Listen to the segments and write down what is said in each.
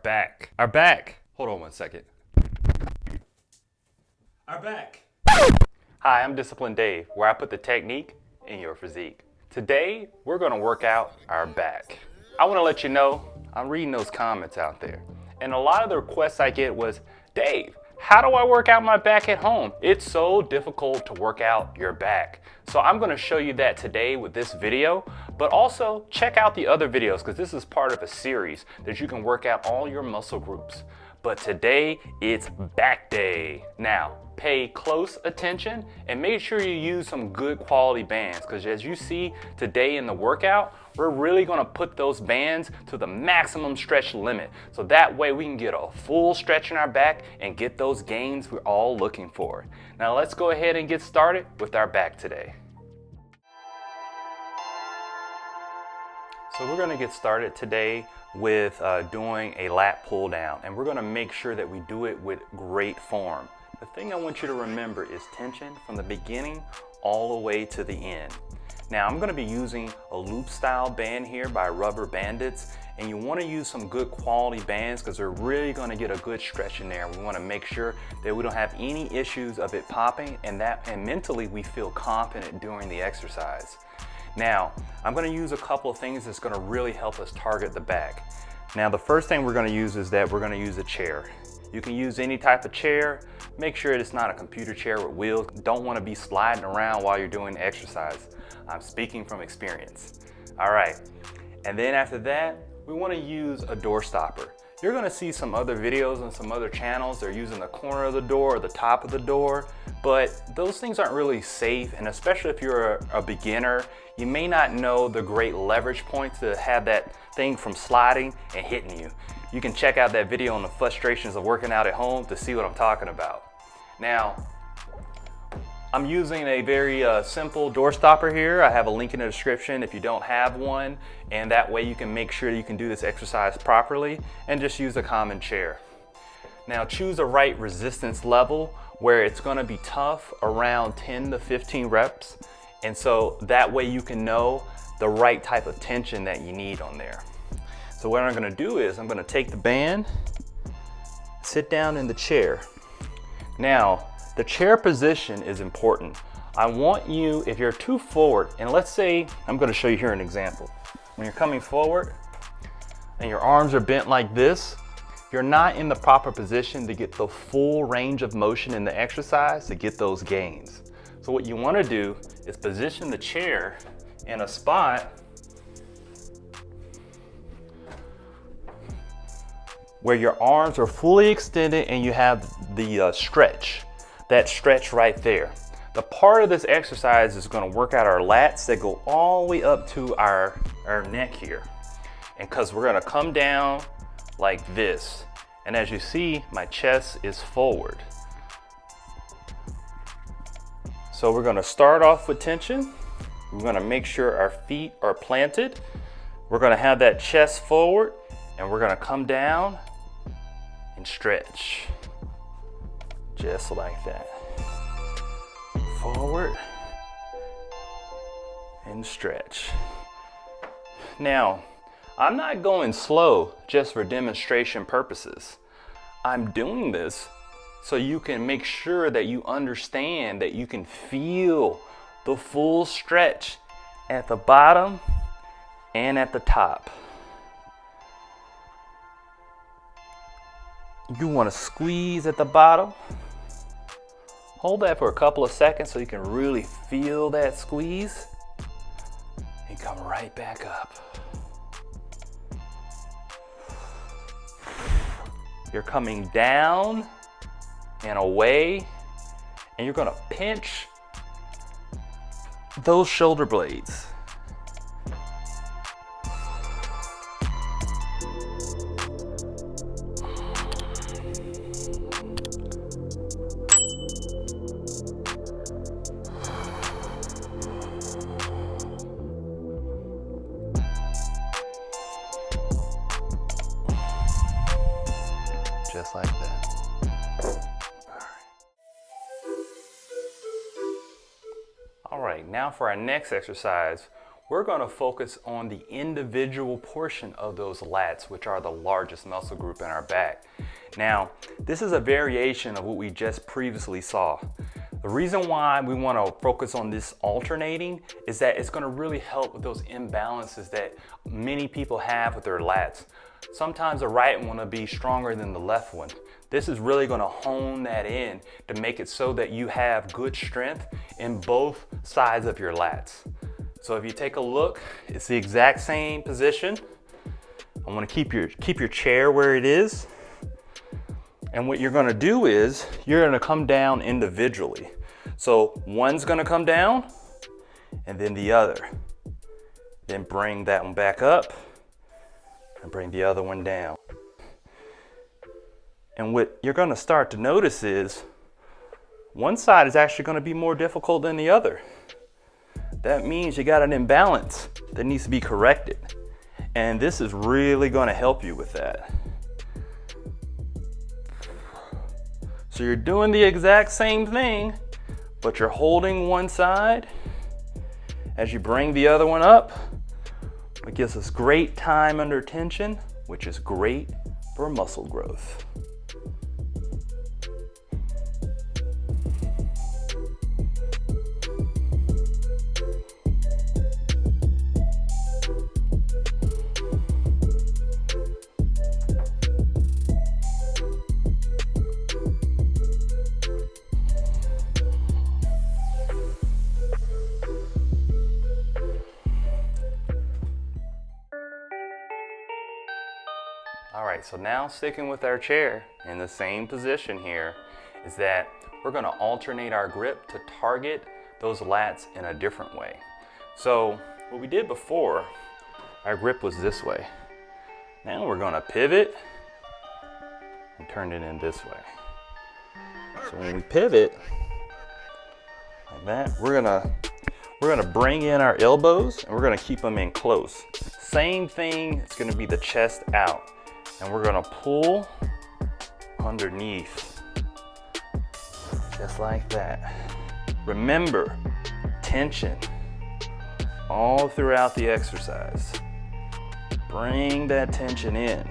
back. Our back. Hold on one second. Our back. Hi, I'm Disciplined Dave, where I put the technique in your physique. Today, we're gonna work out our back. I wanna let you know, I'm reading those comments out there. And a lot of the requests I get was, Dave, how do I work out my back at home? It's so difficult to work out your back. So I'm gonna show you that today with this video, but also check out the other videos because this is part of a series that you can work out all your muscle groups. But today, it's back day. Now, pay close attention and make sure you use some good quality bands because as you see today in the workout, we're really gonna put those bands to the maximum stretch limit. So that way we can get a full stretch in our back and get those gains we're all looking for. Now let's go ahead and get started with our back today. So we're gonna get started today with doing a lat pull down, and we're gonna make sure that we do it with great form. The thing I want you to remember is tension from the beginning all the way to the end. Now I'm gonna be using a loop style band here by Rubberbanditz, and you wanna use some good quality bands because they're really gonna get a good stretch in there. We wanna make sure that we don't have any issues of it popping and mentally we feel confident during the exercise. Now, I'm gonna use a couple of things that's gonna really help us target the back. Now, the first thing we're gonna use is that we're gonna use a chair. You can use any type of chair. Make sure it's not a computer chair with wheels. Don't wanna be sliding around while you're doing the exercise. I'm speaking from experience. All right, and then after that, we wanna use a door stopper. You're gonna see some other videos on some other channels. They're using the corner of the door or the top of the door, but those things aren't really safe, and especially if you're a beginner, you may not know the great leverage points to have that thing from sliding and hitting you. You can check out that video on the frustrations of working out at home to see what I'm talking about. Now, I'm using a very simple door stopper here. I have a link in the description if you don't have one, and that way you can make sure you can do this exercise properly and just use a common chair. Now choose a right resistance level where it's gonna be tough around 10 to 15 reps, and so that way you can know the right type of tension that you need on there. So what I'm gonna do is I'm gonna take the band, sit down in the chair. Now, the chair position is important. I want you, if you're too forward, and let's say, I'm gonna show you here an example. When you're coming forward and your arms are bent like this, you're not in the proper position to get the full range of motion in the exercise to get those gains. So what you wanna do is position the chair in a spot where your arms are fully extended and you have the stretch. That stretch right there. The part of this exercise is gonna work out our lats that go all the way up to our neck here. And because we're gonna come down like this. And as you see, my chest is forward. So we're gonna start off with tension. We're gonna make sure our feet are planted. We're gonna have that chest forward and we're gonna come down and stretch. Just like that. Forward and stretch. Now, I'm not going slow just for demonstration purposes. I'm doing this so you can make sure that you understand that you can feel the full stretch at the bottom and at the top. You want to squeeze at the bottom. Hold that for a couple of seconds so you can really feel that squeeze and come right back up. You're coming down and away, and you're gonna pinch those shoulder blades. Just like that. All right, now for our next exercise, we're going to focus on the individual portion of those lats, which are the largest muscle group in our back. Now, this is a variation of what we just previously saw. The reason why we want to focus on this alternating is that it's going to really help with those imbalances that many people have with their lats. Sometimes the right one will be stronger than the left one. This is really going to hone that in to make it so that you have good strength in both sides of your lats. So if you take a look, it's the exact same position. I want to keep your chair where it is. And what you're going to do is you're going to come down individually. So one's going to come down and then the other. Then bring that one back up and bring the other one down. And what you're going to start to notice is one side is actually going to be more difficult than the other. That means you got an imbalance that needs to be corrected. And this is really going to help you with that. So you're doing the exact same thing, but you're holding one side as you bring the other one up. It gives us great time under tension, which is great for muscle growth. All right, so now sticking with our chair in the same position here is that we're going to alternate our grip to target those lats in a different way. So what we did before, our grip was this way. Now we're going to pivot and turn it in this way. So when we pivot like that, we're gonna bring in our elbows and we're gonna keep them in close. Same thing, it's gonna be the chest out. And we're gonna pull underneath, just like that. Remember, tension all throughout the exercise. Bring that tension in.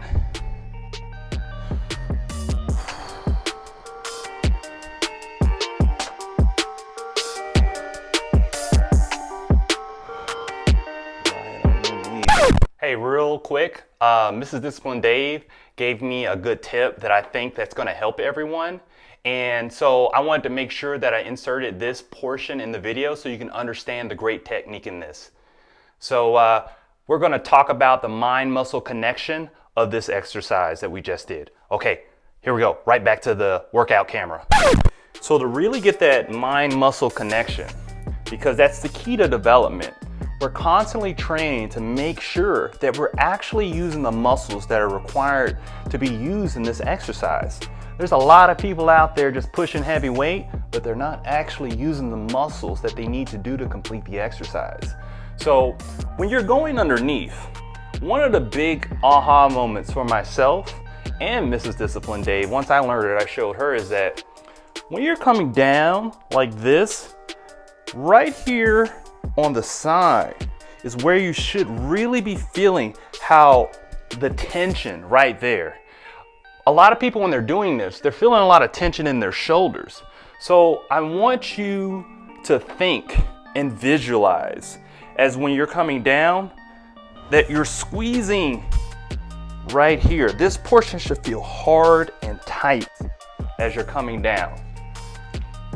Hey, real quick, Mrs. Discipline Dave gave me a good tip that I think that's going to help everyone. And so I wanted to make sure that I inserted this portion in the video so you can understand the great technique in this. So we're going to talk about the mind-muscle connection of this exercise that we just did. Okay, here we go, right back to the workout camera. So to really get that mind-muscle connection, because that's the key to development, we're constantly trained to make sure that we're actually using the muscles that are required to be used in this exercise. There's a lot of people out there just pushing heavy weight, but they're not actually using the muscles that they need to do to complete the exercise. So when you're going underneath, one of the big aha moments for myself and Mrs. Discipline Dave, once I learned it, I showed her, is that when you're coming down like this, right here on the side is where you should really be feeling how the tension right there. A lot of people when they're doing this, they're feeling a lot of tension in their shoulders. So I want you to think and visualize as when you're coming down that you're squeezing right here. This portion should feel hard and tight as you're coming down.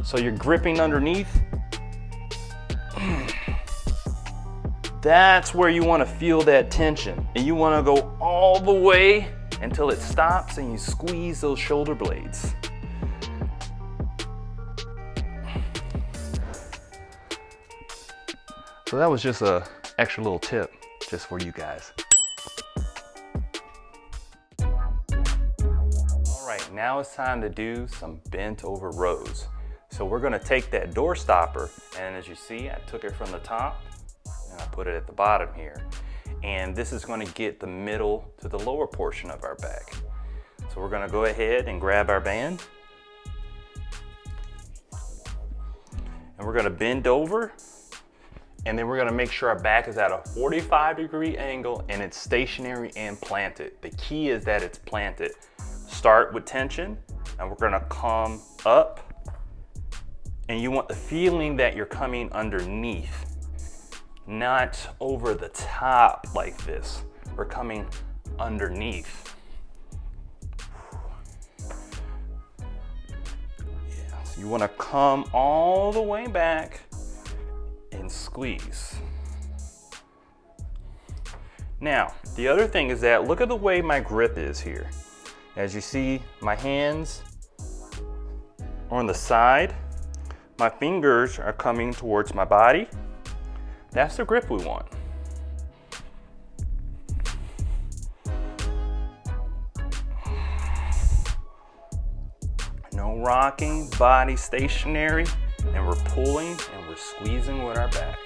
So you're gripping underneath. That's where you want to feel that tension, and you want to go all the way until it stops and you squeeze those shoulder blades. So that was just a extra little tip just for you guys. All right, now it's time to do some bent over rows. So we're going to take that door stopper, and as you see, I took it from the top and I put it at the bottom here. And this is going to get the middle to the lower portion of our back. So we're going to go ahead and grab our band. And we're going to bend over And then we're gonna make sure our back is at a 45-degree angle and it's stationary and planted. The key is that it's planted. Start with tension and we're gonna come up, and you want the feeling that you're coming underneath, not over the top like this. We're coming underneath. Yeah, so you wanna come all the way back and squeeze. Now, the other thing is that look at the way my grip is here. As you see, my hands are on the side. My fingers are coming towards my body. That's the grip we want. No rocking, body stationary, and we're pulling and we're squeezing with our back.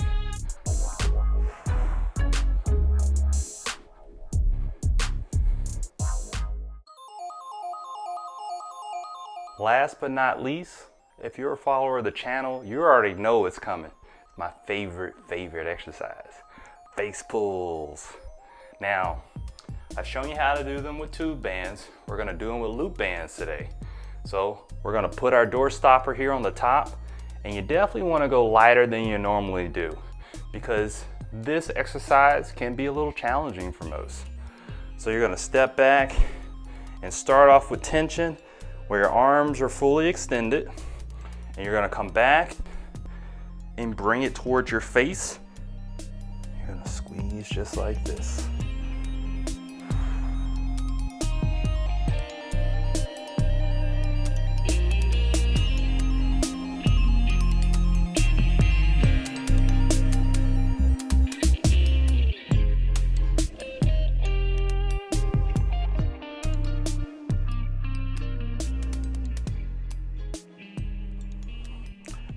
Last but not least, if you're a follower of the channel, you already know it's coming. It's my favorite exercise, face pulls. Now, I've shown you how to do them with tube bands. We're gonna do them with loop bands today. So we're gonna put our door stopper here on the top, and you definitely wanna go lighter than you normally do because this exercise can be a little challenging for most. So you're gonna step back and start off with tension where your arms are fully extended, and you're gonna come back and bring it towards your face. You're gonna squeeze just like this.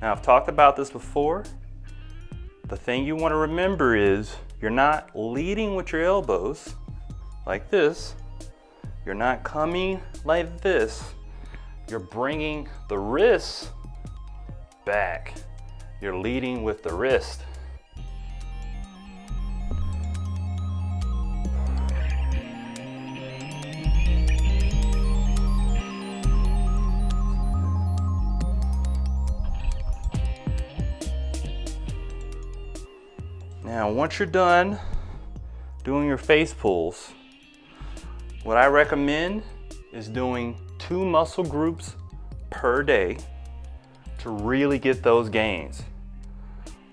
Now, I've talked about this before. The thing you want to remember is you're not leading with your elbows like this. You're not coming like this. You're bringing the wrist back. You're leading with the wrist. Now, once you're done doing your face pulls, what I recommend is doing 2 muscle groups per day to really get those gains.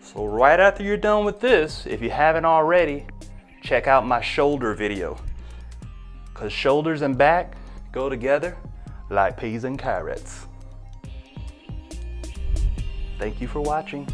So right after you're done with this, if you haven't already, check out my shoulder video, because shoulders and back go together like peas and carrots. Thank you for watching.